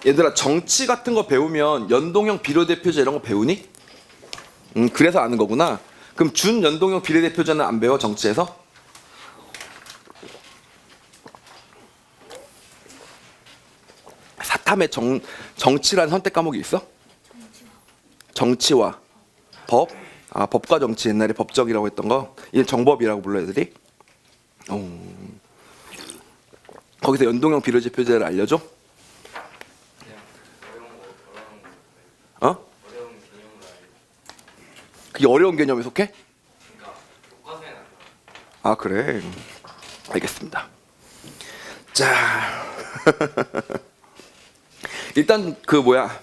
얘들아 정치 같은 거 배우면 연동형 비례대표제 이런 거 배우니? 그래서 아는 거구나. 그럼 준연동형 비례대표제는 안 배워 정치에서? 사탐에 정치라는 선택 과목이 있어? 정치와 법? 아 법과 정치 옛날에 법적이라고 했던 거? 이게 정법이라고 불러 애들이? 거기서 연동형 비례대표제를 알려줘? 어? 그게 어려운 개념에 속해? 아 그래 알겠습니다. 자 일단 그 뭐야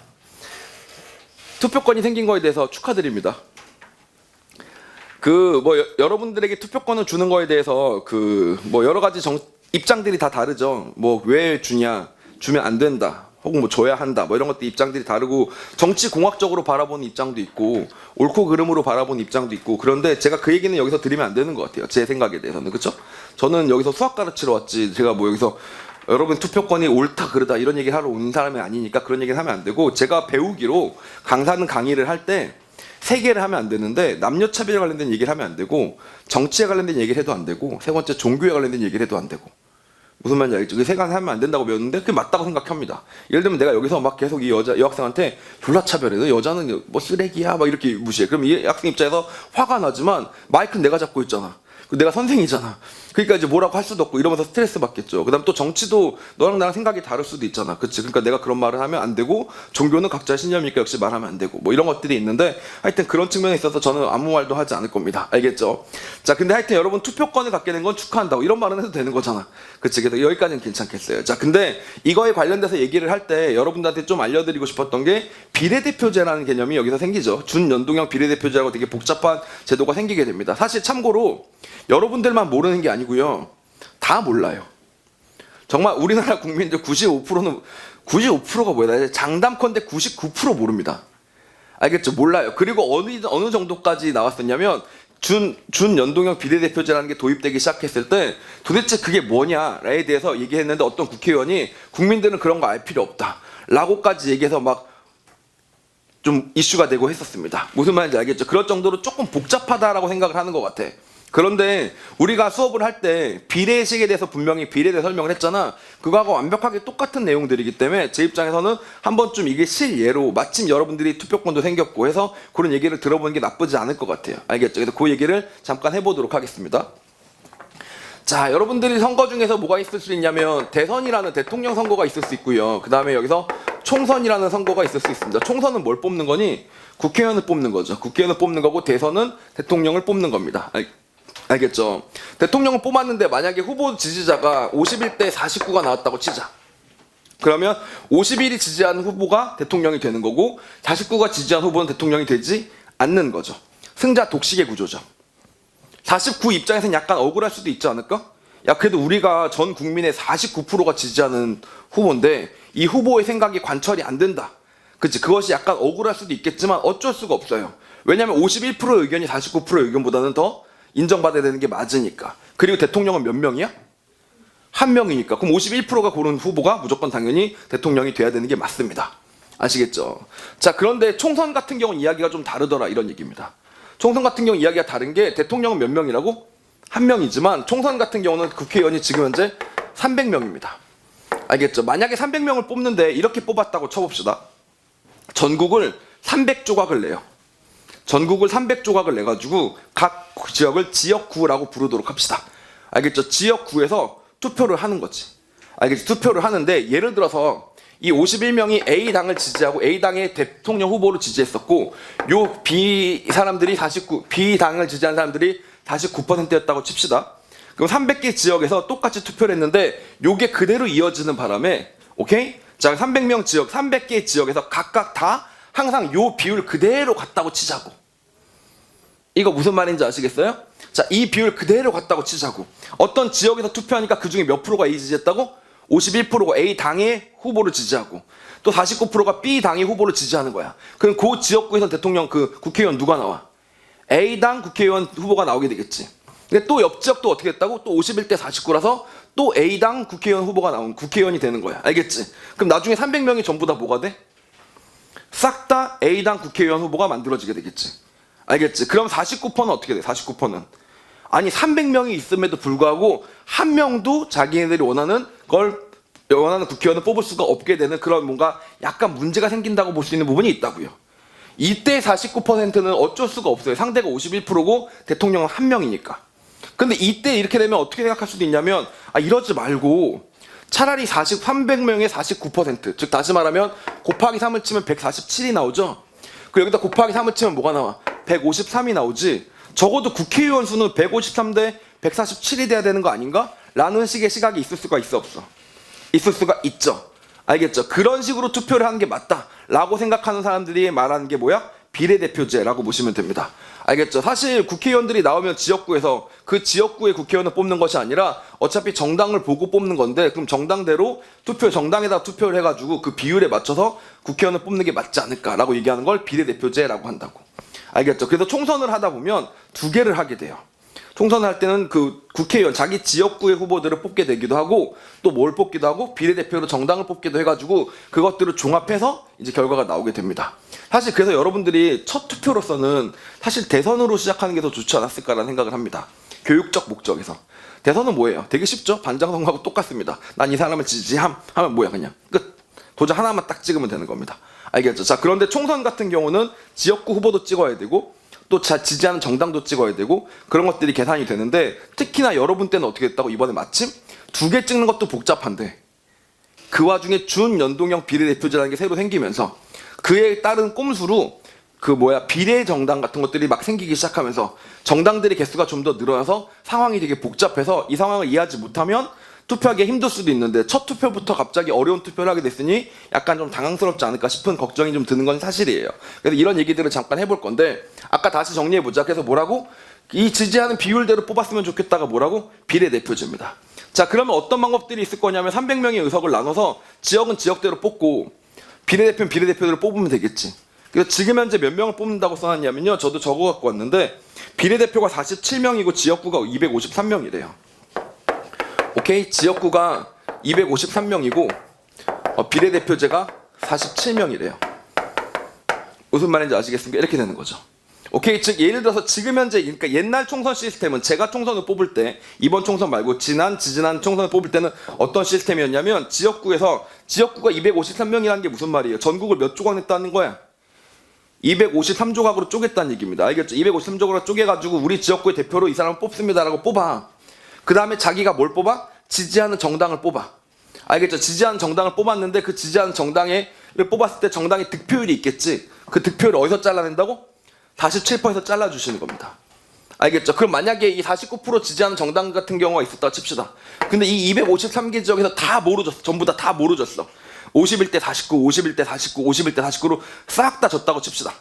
투표권이 생긴 거에 대해서 축하드립니다. 그 뭐 여러분들에게 투표권을 주는 거에 대해서 그 뭐 여러 가지 입장들이 다 다르죠. 뭐 왜 주냐, 주면 안 된다, 혹은 뭐 줘야 한다, 뭐 이런 것들 입장들이 다르고 정치 공학적으로 바라보는 입장도 있고 옳고 그름으로 바라보는 입장도 있고. 그런데 제가 그 얘기는 여기서 드리면 안 되는 것 같아요. 제 생각에 대해서는. 그렇죠? 저는 여기서 수학 가르치러 왔지 제가 뭐 여기서 여러분 투표권이 옳다 그르다 이런 얘기를 하러 온 사람이 아니니까 그런 얘기를 하면 안 되고, 제가 배우기로 강사는 강의를 할 때 세 개를 하면 안 되는데 남녀 차별에 관련된 얘기를 하면 안 되고, 정치에 관련된 얘기를 해도 안 되고, 세 번째 종교에 관련된 얘기를 해도 안 되고. 무슨 말인지 알겠죠? 세 가지 하면 안 된다고 배웠는데 그게 맞다고 생각합니다. 예를 들면 내가 여기서 막 계속 이 여학생한테 졸라 차별해. 너 여자는 뭐 쓰레기야 막 이렇게 무시해. 그럼 이 학생 입장에서 화가 나지만 마이크는 내가 잡고 있잖아. 내가 선생이잖아. 그러니까 이제 뭐라고 할 수도 없고 이러면서 스트레스 받겠죠. 그다음 또 정치도 너랑 나랑 생각이 다를 수도 있잖아. 그치? 그러니까 내가 그런 말을 하면 안 되고, 종교는 각자의 신념이니까 역시 말하면 안 되고, 뭐 이런 것들이 있는데 하여튼 그런 측면에 있어서 저는 아무 말도 하지 않을 겁니다. 알겠죠? 자, 근데 하여튼 여러분 투표권을 갖게 된 건 축하한다고 이런 말은 해도 되는 거잖아. 그치? 그래서 여기까지는 괜찮겠어요. 자, 근데 이거에 관련돼서 얘기를 할 때 여러분들한테 좀 알려드리고 싶었던 게 비례대표제라는 개념이 여기서 생기죠. 준연동형 비례대표제라고 되게 복잡한 제도가 생기게 됩니다. 사실 참고로 여러분들만 모르는 게 아니고요, 다 몰라요. 정말 우리나라 국민들 95%가 뭐야? 장담컨대 99% 모릅니다. 알겠죠? 몰라요. 그리고 어느 정도까지 나왔었냐면 준연동형 비례대표제라는 게 도입되기 시작했을 때 도대체 그게 뭐냐에 대해서 얘기했는데 어떤 국회의원이 국민들은 그런 거 알 필요 없다 라고까지 얘기해서 막 좀 이슈가 되고 했었습니다. 무슨 말인지 알겠죠? 그럴 정도로 조금 복잡하다라고 생각을 하는 것 같아. 그런데 우리가 수업을 할 때 비례식에 대해서 분명히 비례대 설명을 했잖아. 그거하고 완벽하게 똑같은 내용들이기 때문에 제 입장에서는 한 번쯤 이게 실예로 마침 여러분들이 투표권도 생겼고 해서 그런 얘기를 들어보는 게 나쁘지 않을 것 같아요. 알겠죠? 그래서 그 얘기를 잠깐 해보도록 하겠습니다. 자, 여러분들이 선거 중에서 뭐가 있을 수 있냐면 대선이라는 대통령 선거가 있을 수 있고요. 그 다음에 여기서 총선이라는 선거가 있을 수 있습니다. 총선은 뭘 뽑는 거니? 국회의원을 뽑는 거죠. 국회의원을 뽑는 거고, 대선은 대통령을 뽑는 겁니다. 알겠죠? 대통령을 뽑았는데 만약에 후보 지지자가 51대 49가 나왔다고 치자. 그러면 51이 지지한 후보가 대통령이 되는 거고 49가 지지한 후보는 대통령이 되지 않는 거죠. 승자 독식의 구조죠. 49 입장에서는 약간 억울할 수도 있지 않을까? 야, 그래도 우리가 전 국민의 49%가 지지하는 후보인데 이 후보의 생각이 관철이 안 된다. 그치? 그것이 약간 억울할 수도 있겠지만 어쩔 수가 없어요. 왜냐하면 51%의 의견이 49%의 의견보다는 더 인정받아야 되는 게 맞으니까. 그리고 대통령은 몇 명이야? 한 명이니까. 그럼 51%가 고른 후보가 무조건 당연히 대통령이 돼야 되는 게 맞습니다. 아시겠죠? 자, 그런데 총선 같은 경우는 이야기가 좀 다르더라 이런 얘기입니다. 총선 같은 경우 이야기가 다른 게, 대통령은 몇 명이라고? 한 명이지만 총선 같은 경우는 국회의원이 지금 현재 300명입니다. 알겠죠? 만약에 300명을 뽑는데 이렇게 뽑았다고 쳐봅시다. 전국을 300조각을 내요. 전국을 300조각을 내가지고 각 지역을 지역구라고 부르도록 합시다. 알겠죠? 지역구에서 투표를 하는 거지. 알겠죠? 투표를 하는데 예를 들어서 이 51명이 A당을 지지하고 A당의 대통령 후보를 지지했었고 요 B당을 지지한 사람들이 49%였다고 칩시다. 그럼 300개 지역에서 똑같이 투표를 했는데 요게 그대로 이어지는 바람에, 오케이? 자, 300명 지역, 300개 지역에서 각각 다 항상 요 비율 그대로 갔다고 치자고. 이거 무슨 말인지 아시겠어요? 자, 이 비율 그대로 갔다고 치자고. 어떤 지역에서 투표하니까 그 중에 몇 프로가 A 지지했다고? 51%가 A당의 후보를 지지하고 또 49%가 B당의 후보를 지지하는 거야. 그럼 그 지역구에서 대통령 국회의원 누가 나와? A당 국회의원 후보가 나오게 되겠지. 근데 또 옆 지역도 어떻게 했다고? 또 51대 49라서 또 A당 국회의원 후보가 나온 국회의원이 되는 거야. 알겠지? 그럼 나중에 300명이 전부 다 뭐가 돼? 싹 다 A당 국회의원 후보가 만들어지게 되겠지. 알겠지? 그럼 49%는 어떻게 돼? 49%는 아니 300명이 있음에도 불구하고 한 명도 자기네들이 원하는 국회의원을 뽑을 수가 없게 되는 그런 뭔가 약간 문제가 생긴다고 볼 수 있는 부분이 있다고요. 이때 49%는 어쩔 수가 없어요. 상대가 51%고 대통령은 한 명이니까. 근데 이때 이렇게 되면 어떻게 생각할 수도 있냐면 이러지 말고 차라리 300명의 49%, 즉 다시 말하면 곱하기 3을 치면 147이 나오죠. 그 여기다 곱하기 3을 치면 뭐가 나와? 153이 나오지. 적어도 국회의원 수는 153 대 147이 돼야 되는 거 아닌가? 라는 식의 시각이 있을 수가 있어 없어? 있을 수가 있죠. 알겠죠? 그런 식으로 투표를 하는 게 맞다라고 생각하는 사람들이 말하는 게 뭐야? 비례대표제라고 보시면 됩니다. 알겠죠? 사실 국회의원들이 나오면 지역구에서 그 지역구의 국회의원을 뽑는 것이 아니라 어차피 정당을 보고 뽑는 건데, 그럼 정당대로 정당에다 투표를 해가지고 그 비율에 맞춰서 국회의원을 뽑는 게 맞지 않을까라고 얘기하는 걸 비례대표제라고 한다고. 알겠죠? 그래서 총선을 하다 보면 두 개를 하게 돼요. 총선을 할 때는 그 국회의원 자기 지역구의 후보들을 뽑게 되기도 하고 또 뭘 뽑기도 하고 비례대표로 정당을 뽑기도 해가지고 그것들을 종합해서 이제 결과가 나오게 됩니다. 사실 그래서 여러분들이 첫 투표로서는 사실 대선으로 시작하는 게 더 좋지 않았을까라는 생각을 합니다. 교육적 목적에서. 대선은 뭐예요? 되게 쉽죠? 반장선거하고 똑같습니다. 난 이 사람을 지지함 하면 뭐야 그냥 끝. 도장 하나만 딱 찍으면 되는 겁니다. 알겠죠? 자, 그런데 총선 같은 경우는 지역구 후보도 찍어야 되고 또 지지하는 정당도 찍어야 되고 그런 것들이 계산이 되는데, 특히나 여러분 때는 어떻게 됐다고? 이번에 마침 두 개 찍는 것도 복잡한데 그 와중에 준연동형 비례대표제라는 게 새로 생기면서 그에 따른 꼼수로 비례정당 같은 것들이 막 생기기 시작하면서 정당들의 개수가 좀 더 늘어나서 상황이 되게 복잡해서 이 상황을 이해하지 못하면 투표하기 힘들 수도 있는데 첫 투표부터 갑자기 어려운 투표를 하게 됐으니 약간 좀 당황스럽지 않을까 싶은 걱정이 좀 드는 건 사실이에요. 그래서 이런 얘기들을 잠깐 해볼 건데, 아까 다시 정리해보자. 그래서 뭐라고? 이 지지하는 비율대로 뽑았으면 좋겠다가 뭐라고? 비례대표제입니다. 자, 그러면 어떤 방법들이 있을 거냐면 300명의 의석을 나눠서 지역은 지역대로 뽑고 비례대표는 비례대표대로 뽑으면 되겠지. 그래서 지금 현재 몇 명을 뽑는다고 써놨냐면요, 저도 적어 갖고 왔는데 비례대표가 47명이고 지역구가 253명이래요. 오케이? 지역구가 253명이고 비례대표제가 47명이래요. 무슨 말인지 아시겠습니까? 이렇게 되는 거죠. 오케이? 즉 예를 들어서 지금 현재, 그러니까 옛날 총선 시스템은 제가 총선을 뽑을 때, 이번 총선 말고 지지난 총선을 뽑을 때는 어떤 시스템이었냐면 지역구가 253명이라는 게 무슨 말이에요? 전국을 몇 조각냈다는 거야? 253조각으로 쪼갰다는 얘기입니다. 알겠죠? 253조각으로 쪼개가지고 우리 지역구의 대표로 이 사람을 뽑습니다라고 뽑아. 그 다음에 자기가 뭘 뽑아? 지지하는 정당을 뽑아. 알겠죠? 지지하는 정당을 뽑았는데 그 지지하는 정당을 뽑았을 때 정당의 득표율이 있겠지. 그 득표율을 어디서 잘라낸다고? 47%에서 잘라주시는 겁니다. 알겠죠? 그럼 만약에 이 49% 지지하는 정당 같은 경우가 있었다고 칩시다. 근데 이 253개 지역에서 다 모르졌어. 전부 다 모르졌어. 51대 49, 51대 49, 51대 49로 싹 다 졌다고 칩시다.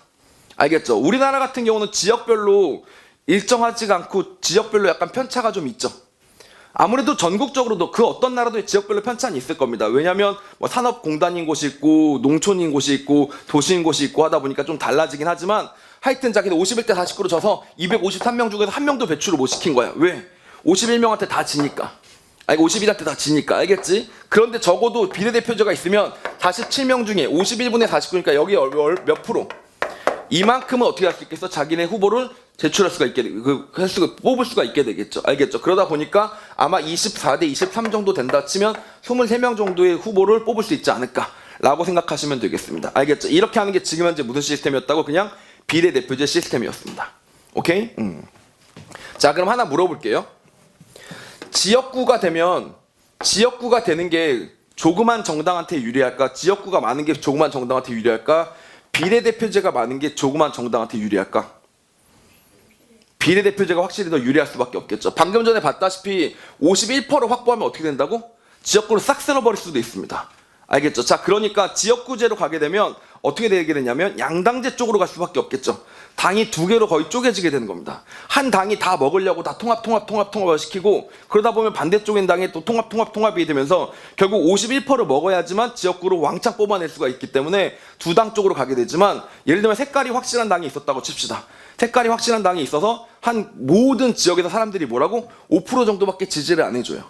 알겠죠? 우리나라 같은 경우는 지역별로 일정하지가 않고 지역별로 약간 편차가 좀 있죠. 아무래도 전국적으로도 그 어떤 나라도 지역별로 편차는 있을 겁니다. 왜냐하면 산업공단인 곳이 있고 농촌인 곳이 있고 도시인 곳이 있고 하다 보니까 좀 달라지긴 하지만, 하여튼 자기는 51대 49로 져서 253명 중에서 한 명도 배출을 못 시킨 거야. 왜? 51명한테 다 지니까. 51한테 다 지니까. 알겠지? 그런데 적어도 비례대표제가 있으면 47명 중에 51분의 49니까 여기 몇 프로? 이만큼은 어떻게 할 수 있겠어? 자기네 후보를 제출할 수가 있게, 뽑을 수가 있게 되겠죠. 알겠죠? 그러다 보니까 아마 24대 23 정도 된다 치면 23명 정도의 후보를 뽑을 수 있지 않을까라고 생각하시면 되겠습니다. 알겠죠? 이렇게 하는 게 지금 현재 무슨 시스템이었다고? 그냥 비례대표제 시스템이었습니다. 오케이? 자, 그럼 하나 물어볼게요. 지역구가 되는 게 조그만 정당한테 유리할까? 지역구가 많은 게 조그만 정당한테 유리할까? 비례대표제가 많은 게 조그만 정당한테 유리할까? 비례대표제가 확실히 더 유리할 수밖에 없겠죠. 방금 전에 봤다시피 51%를 확보하면 어떻게 된다고? 지역구를 싹 쓸어버릴 수도 있습니다. 알겠죠? 자, 그러니까 지역구제로 가게 되면 어떻게 되게 되냐면 양당제 쪽으로 갈 수밖에 없겠죠. 당이 두 개로 거의 쪼개지게 되는 겁니다. 한 당이 다 먹으려고 다 통합을 시키고, 그러다 보면 반대쪽인 당이 또 통합이 되면서 결국 51%를 먹어야지만 지역구를 왕창 뽑아낼 수가 있기 때문에 두 당 쪽으로 가게 되지만, 예를 들면 색깔이 확실한 당이 있었다고 칩시다. 색깔이 확실한 당이 있어서 한 모든 지역에서 사람들이 뭐라고? 5% 정도밖에 지지를 안 해줘요.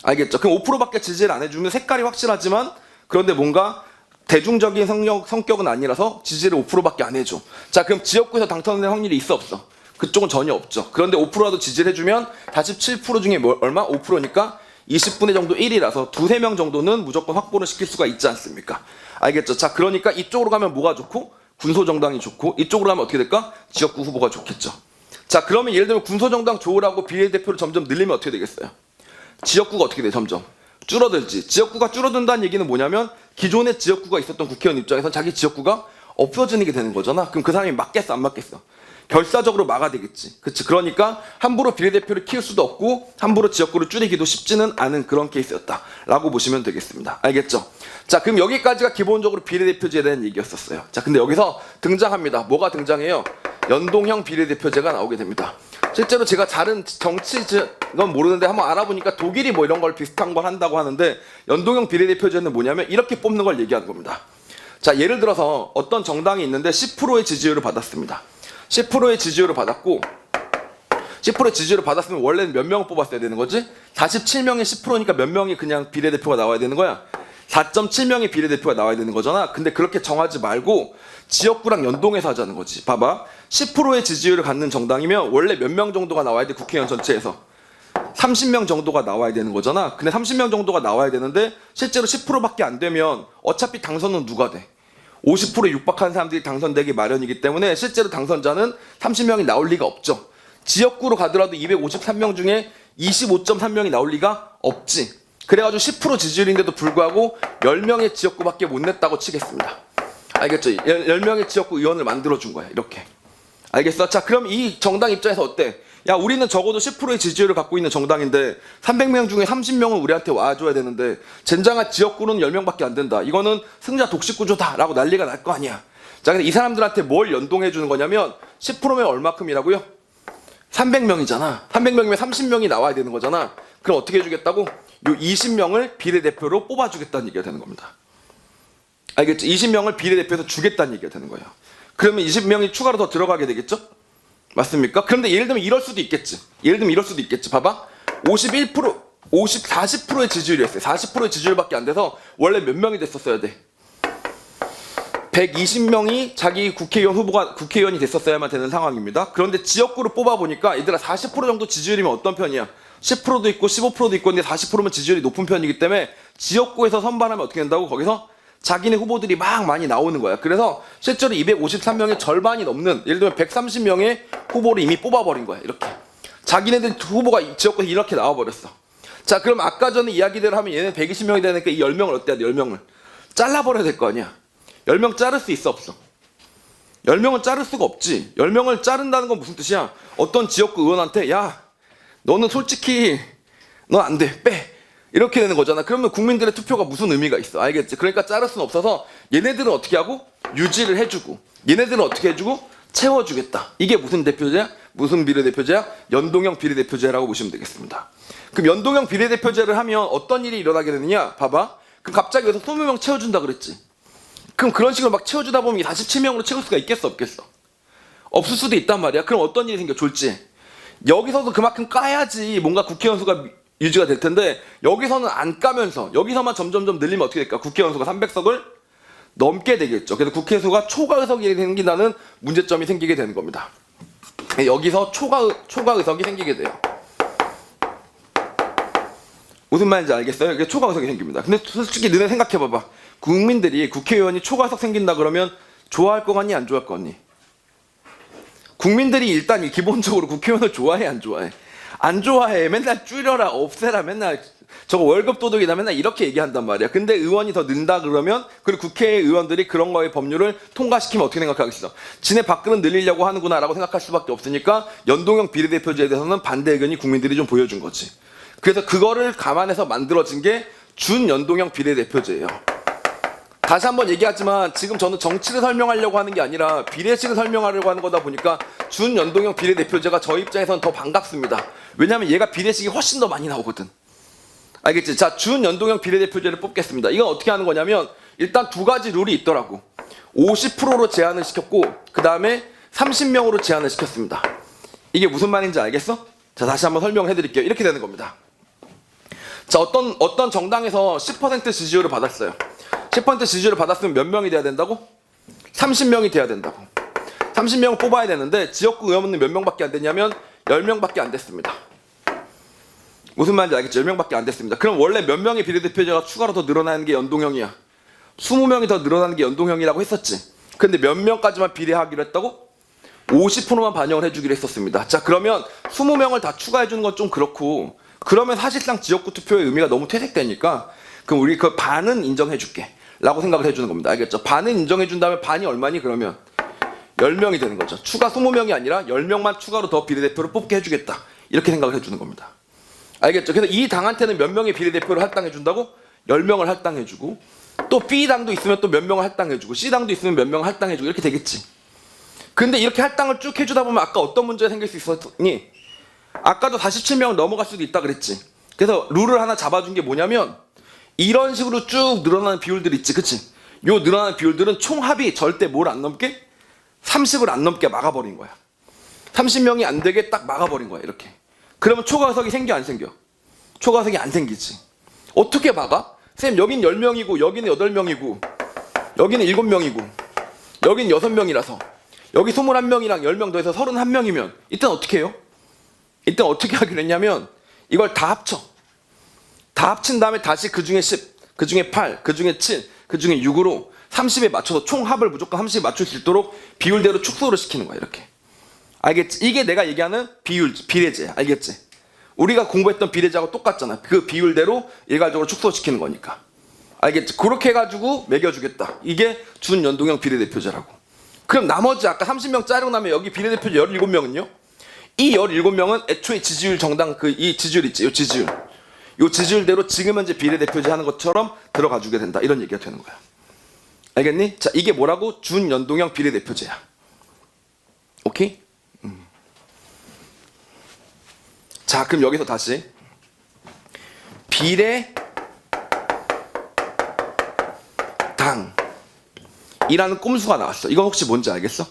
알겠죠? 그럼 5%밖에 지지를 안 해주면 색깔이 확실하지만 그런데 뭔가 대중적인 성격은 아니라서 지지를 5%밖에 안 해줘. 자, 그럼 지역구에서 당선될 확률이 있어 없어? 그쪽은 전혀 없죠. 그런데 5%라도 지지를 해주면 47% 중에 얼마? 5%니까 20분의 정도 1이라서 두세 명 정도는 무조건 확보를 시킬 수가 있지 않습니까? 알겠죠? 자, 그러니까 이쪽으로 가면 뭐가 좋고? 군소정당이 좋고, 이쪽으로 가면 어떻게 될까? 지역구 후보가 좋겠죠. 자, 그러면 예를 들면 군소정당 좋으라고 비례대표를 점점 늘리면 어떻게 되겠어요? 지역구가 어떻게 돼? 점점 줄어들지. 지역구가 줄어든다는 얘기는 뭐냐면 기존의 지역구가 있었던 국회의원 입장에서 자기 지역구가 없어지는 게 되는 거잖아. 그럼 그 사람이 맞겠어, 안 맞겠어? 결사적으로 막아되겠지. 그치? 그러니까 함부로 비례대표를 키울 수도 없고 함부로 지역구를 줄이기도 쉽지는 않은 그런 케이스였다라고 보시면 되겠습니다. 알겠죠? 자, 그럼 여기까지가 기본적으로 비례대표제에 대한 얘기였었어요. 자, 근데 여기서 등장합니다. 뭐가 등장해요? 연동형 비례대표제가 나오게 됩니다. 실제로 제가 다른 정치건 모르는데 한번 알아보니까 독일이 뭐 이런 걸 비슷한 걸 한다고 하는데 연동형 비례대표제는 뭐냐면 이렇게 뽑는 걸 얘기하는 겁니다. 자, 예를 들어서 어떤 정당이 있는데 10%의 지지율을 받았습니다. 10%의 지지율을 받았고 10%의 지지율을 받았으면 원래는 몇 명을 뽑았어야 되는 거지? 47명의 10%니까 몇 명이 그냥 비례대표가 나와야 되는 거야? 4.7명의 비례대표가 나와야 되는 거잖아. 근데 그렇게 정하지 말고 지역구랑 연동해서 하자는 거지. 봐봐. 10%의 지지율을 갖는 정당이면 원래 몇 명 정도가 나와야 돼? 국회의원 전체에서 30명 정도가 나와야 되는 거잖아. 근데 30명 정도가 나와야 되는데 실제로 10%밖에 안 되면 어차피 당선은 누가 돼? 50%에 육박한 사람들이 당선되기 마련이기 때문에 실제로 당선자는 30명이 나올 리가 없죠. 지역구로 가더라도 253명 중에 25.3명이 나올 리가 없지. 그래가지고 10% 지지율인데도 불구하고 10명의 지역구밖에 못 냈다고 치겠습니다. 알겠죠? 10명의 지역구 의원을 만들어준 거야. 이렇게. 알겠어? 자, 그럼 이 정당 입장에서 어때? 야, 우리는 적어도 10%의 지지율을 갖고 있는 정당인데 300명 중에 30명은 우리한테 와줘야 되는데 젠장한 지역구는 10명밖에 안 된다. 이거는 승자 독식구조다 라고 난리가 날 거 아니야. 자, 근데 이 사람들한테 뭘 연동해 주는 거냐면 10%면 얼마큼이라고요? 300명이잖아. 300명이면 30명이 나와야 되는 거잖아. 그럼 어떻게 해주겠다고? 요 20명을 비례대표로 뽑아주겠다는 얘기가 되는 겁니다. 알겠죠? 20명을 비례대표에서 주겠다는 얘기가 되는 거예요. 그러면 20명이 추가로 더 들어가게 되겠죠? 맞습니까? 그런데 예를 들면 이럴 수도 있겠지. 봐봐. 40%의 지지율이었어요. 40%의 지지율밖에 안 돼서 원래 몇 명이 됐었어야 돼? 120명이 자기 국회의원이 됐었어야만 되는 상황입니다. 그런데 지역구를 뽑아보니까 얘들아 40% 정도 지지율이면 어떤 편이야? 10%도 있고 15%도 있고 근데 40%면 지지율이 높은 편이기 때문에 지역구에서 선발하면 어떻게 된다고? 거기서 자기네 후보들이 막 많이 나오는 거야. 그래서 실제로 253명의 절반이 넘는 예를 들면 130명의 후보를 이미 뽑아버린 거야. 이렇게. 자기네들 후보가 지역구에서 이렇게 나와버렸어. 자, 그럼 아까 전에 이야기대로 하면 얘네 120명이 되니까 이 10명을 어때야 돼? 10명을. 잘라버려야 될 거 아니야. 10명 자를 수 있어 없어? 10명은 자를 수가 없지. 10명을 자른다는 건 무슨 뜻이야? 어떤 지역구 의원한테 야, 너는 솔직히 넌 안 돼. 빼. 이렇게 되는 거잖아. 그러면 국민들의 투표가 무슨 의미가 있어? 알겠지? 그러니까 자를 수는 없어서 얘네들은 어떻게 하고? 유지를 해주고 얘네들은 어떻게 해주고? 채워주겠다. 이게 무슨 대표제야? 무슨 비례대표제야? 연동형 비례대표제라고 보시면 되겠습니다. 그럼 연동형 비례대표제를 하면 어떤 일이 일어나게 되느냐? 봐봐. 그럼 갑자기 여기서 20명 채워준다 그랬지? 그럼 그런 식으로 막 채워주다 보면 47명으로 채울 수가 있겠어 없겠어? 없을 수도 있단 말이야. 그럼 어떤 일이 생겨? 졸지? 여기서도 그만큼 까야지 뭔가 국회의원 수가 유지가 될 텐데 여기서는 안 까면서 여기서만 점점점 늘리면 어떻게 될까? 국회의원 수가 300석을 넘게 되겠죠. 그래서 국회수가 초과의석이 생긴다는 문제점이 생기게 되는 겁니다. 여기서 초과의석이 생기게 돼요. 무슨 말인지 알겠어요? 이게 초과의석이 생깁니다. 근데 솔직히 너네 생각해봐봐. 국민들이 국회의원이 초과의석 생긴다 그러면 좋아할 거 같니? 안 좋아할 거 같니? 국민들이 일단 기본적으로 국회의원을 좋아해? 안 좋아해? 안 좋아해. 맨날 줄여라, 없애라, 맨날 저거 월급 도둑이다 맨날 이렇게 얘기한단 말이야. 근데 의원이 더 는다 그러면 그리고 국회의원들이 그런 거의 법률을 통과시키면 어떻게 생각하겠어? 지네 밥그릇 늘리려고 하는구나 라고 생각할 수밖에 없으니까 연동형 비례대표제에 대해서는 반대 의견이 국민들이 좀 보여준 거지. 그래서 그거를 감안해서 만들어진 게 준연동형 비례대표제예요. 다시 한번 얘기하지만 지금 저는 정치를 설명하려고 하는 게 아니라 비례식을 설명하려고 하는 거다 보니까 준연동형 비례대표제가 저 입장에서는 더 반갑습니다. 왜냐하면 얘가 비례식이 훨씬 더 많이 나오거든. 알겠지? 자, 준연동형 비례대표제를 뽑겠습니다. 이건 어떻게 하는 거냐면 일단 두 가지 룰이 있더라고. 50%로 제한을 시켰고 그 다음에 30명으로 제한을 시켰습니다. 이게 무슨 말인지 알겠어? 자, 다시 한번 설명해 드릴게요. 이렇게 되는 겁니다. 자, 어떤 정당에서 10% 지지율을 받았어요. 10% 지지율을 받았으면 몇 명이 돼야 된다고? 30명이 돼야 된다고. 30명을 뽑아야 되는데 지역구 의원은 몇 명밖에 안 됐냐면 10명밖에 안 됐습니다. 무슨 말인지 알겠죠? 10명밖에 안 됐습니다. 그럼 원래 몇 명의 비례대표제가 추가로 더 늘어나는 게 연동형이야. 20명이 더 늘어나는 게 연동형이라고 했었지. 근데 몇 명까지만 비례하기로 했다고? 50%만 반영을 해주기로 했었습니다. 자, 그러면 20명을 다 추가해주는 건 좀 그렇고, 그러면 사실상 지역구 투표의 의미가 너무 퇴색되니까, 그럼 우리 그 반은 인정해줄게 라고 생각을 해주는 겁니다. 알겠죠? 반은 인정해준다면 반이 얼마니? 그러면 10명이 되는 거죠. 추가 20명이 아니라 10명만 추가로 더 비례대표를 뽑게 해주겠다, 이렇게 생각을 해주는 겁니다. 알겠죠? 그래서 이 당한테는 몇 명의 비례대표를 할당해준다고? 10명을 할당해주고, 또 B당도 있으면 또 몇 명을 할당해주고, C당도 있으면 몇 명을 할당해주고, 이렇게 되겠지. 근데 이렇게 할당을 쭉 해주다 보면 아까 어떤 문제가 생길 수 있었니? 아까도 47명 넘어갈 수도 있다 그랬지. 그래서 룰을 하나 잡아준 게 뭐냐면, 이런 식으로 쭉 늘어나는 비율들 있지, 그치? 요 늘어나는 비율들은 총합이 절대 뭘 안 넘게? 30을 안 넘게 막아버린 거야. 30명이 안 되게 딱 막아버린 거야, 이렇게. 그러면 초과석이 생겨, 안 생겨? 초과석이 안 생기지. 어떻게 막아? 쌤, 여긴 10명이고, 여기는 8명이고, 여기는 7명이고, 여긴 6명이라서, 여기 21명이랑 10명 더해서 31명이면, 이땐 어떻게 해요? 이땐 어떻게 하기로 했냐면, 이걸 다 합쳐. 다 합친 다음에 다시 그 중에 10, 그 중에 8, 그 중에 7, 그 중에 6으로 30에 맞춰서 총합을 무조건 30에 맞출 수 있도록 비율대로 축소를 시키는 거야, 이렇게. 알겠지? 이게 내가 얘기하는 비례제. 알겠지? 우리가 공부했던 비례제하고 똑같잖아. 그 비율대로 일괄적으로 축소시키는 거니까. 알겠지? 그렇게 해가지고 매겨주겠다. 이게 준연동형 비례대표제라고. 그럼 나머지 아까 30명 자르고 나면 여기 비례대표제 17명은요? 이 17명은 애초에 지지율 정당 이 지지율 있지? 이 지지율. 이 지지율대로 지금 현재 비례대표제 하는 것처럼 들어가 주게 된다. 이런 얘기가 되는 거야. 알겠니? 자, 이게 뭐라고? 준연동형 비례대표제야. 오케이? 자, 그럼 여기서 다시 비례당이라는 꼼수가 나왔어. 이건 혹시 뭔지 알겠어?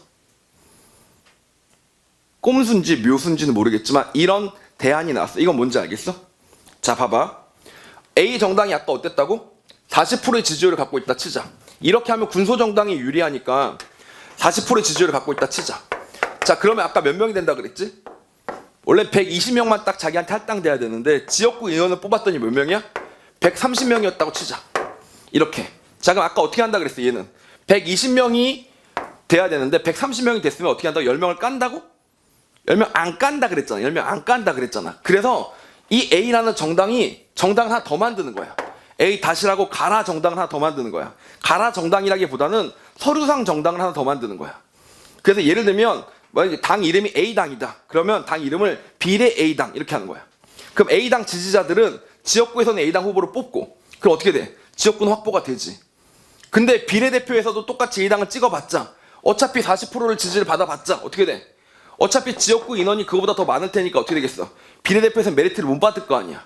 꼼수인지 묘수인지는 모르겠지만 이런 대안이 나왔어. 이건 뭔지 알겠어? 자, 봐봐. A 정당이 아까 어땠다고? 40%의 지지율을 갖고 있다 치자. 이렇게 하면 군소정당이 유리하니까 40%의 지지율을 갖고 있다 치자. 자, 그러면 아까 몇 명이 된다 그랬지? 원래 120명만 딱 자기한테 할당돼야 되는데 지역구 의원을 뽑았더니 몇 명이야? 130명이었다고 치자. 이렇게. 자, 그럼 아까 어떻게 한다 그랬어? 얘는 120명이 돼야 되는데 130명이 됐으면 어떻게 한다고? 10명을 깐다고? 10명 안 깐다 그랬잖아. 10명 안 깐다 그랬잖아. 그래서 이 A라는 정당을 하나 더 만드는 거야. A 다시라고 가라 정당을 하나 더 만드는 거야. 가라 정당이라기보다는 서류상 정당을 하나 더 만드는 거야. 그래서 예를 들면 당 이름이 A당이다. 그러면 당 이름을 비례 A당 이렇게 하는 거야. 그럼 A당 지지자들은 지역구에서는 A당 후보를 뽑고, 그럼 어떻게 돼? 지역구는 확보가 되지. 근데 비례대표에서도 똑같이 A당을 찍어봤자 어차피 40%를 지지를 받아봤자 어떻게 돼? 어차피 지역구 인원이 그거보다 더 많을 테니까 어떻게 되겠어? 비례대표에서 메리트를 못 받을 거 아니야.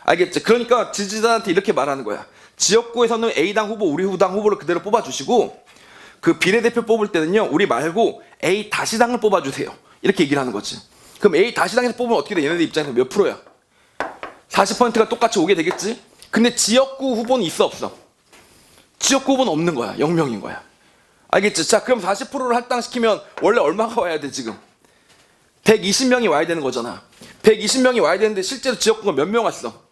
알겠지? 그러니까 지지자한테 이렇게 말하는 거야. 지역구에서는 A당 후보, 우리 당 후보를 그대로 뽑아주시고, 그 비례대표 뽑을 때는요, 우리 말고 A 다시당을 뽑아주세요. 이렇게 얘기를 하는 거지. 그럼 A 다시당에서 뽑으면 어떻게 돼? 얘네들 입장에서 몇 프로야? 40%가 똑같이 오게 되겠지? 근데 지역구 후보는 있어, 없어? 지역구 후보는 없는 거야. 0명인 거야. 알겠지? 자, 그럼 40%를 할당시키면 원래 얼마가 와야 돼, 지금? 120명이 와야 되는 거잖아. 120명이 와야 되는데 실제로 지역구가 몇 명 왔어?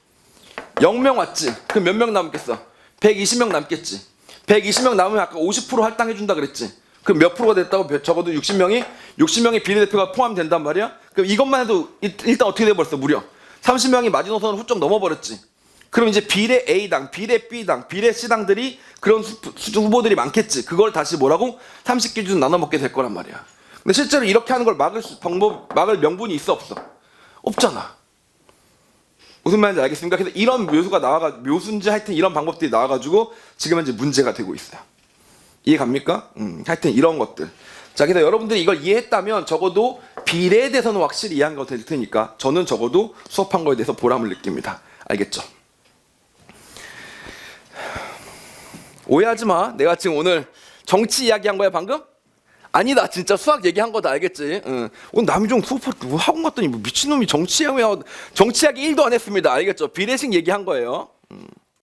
0명 왔지? 그럼 몇 명 남겠어? 120명 남겠지? 120명 남으면 아까 50% 할당해준다 그랬지? 그럼 몇 프로가 됐다고? 적어도 60명이 비례대표가 포함된단 말이야? 그럼 이것만 해도 일단 어떻게 돼버렸어? 무려 30명이 마지노선을 훌쩍 넘어버렸지. 그럼 이제 비례 A당, 비례 B당, 비례 C당들이 그런 후보들이 많겠지. 그걸 다시 뭐라고? 30기준 나눠 먹게 될 거란 말이야. 근데 실제로 이렇게 하는 걸 막을 명분이 있어, 없어? 없잖아. 무슨 말인지 알겠습니까? 그래서 이런 묘수인지 하여튼 이런 방법들이 나와가지고 지금 현재 문제가 되고 있어요. 이해 갑니까? 하여튼 이런 것들. 자, 그래서 여러분들이 이걸 이해했다면 적어도 비례에 대해서는 확실히 이해한 거 될 테니까 저는 적어도 수업한 거에 대해서 보람을 느낍니다. 알겠죠? 오해하지 마. 내가 지금 오늘 정치 이야기한 거야, 방금? 아니다 진짜 수학 얘기한 거다 알겠지? 응. 오늘 남이종 후보 학원 갔더니 뭐 미친놈이 정치학이 1도 안 했습니다 알겠죠? 비례식 얘기한 거예요.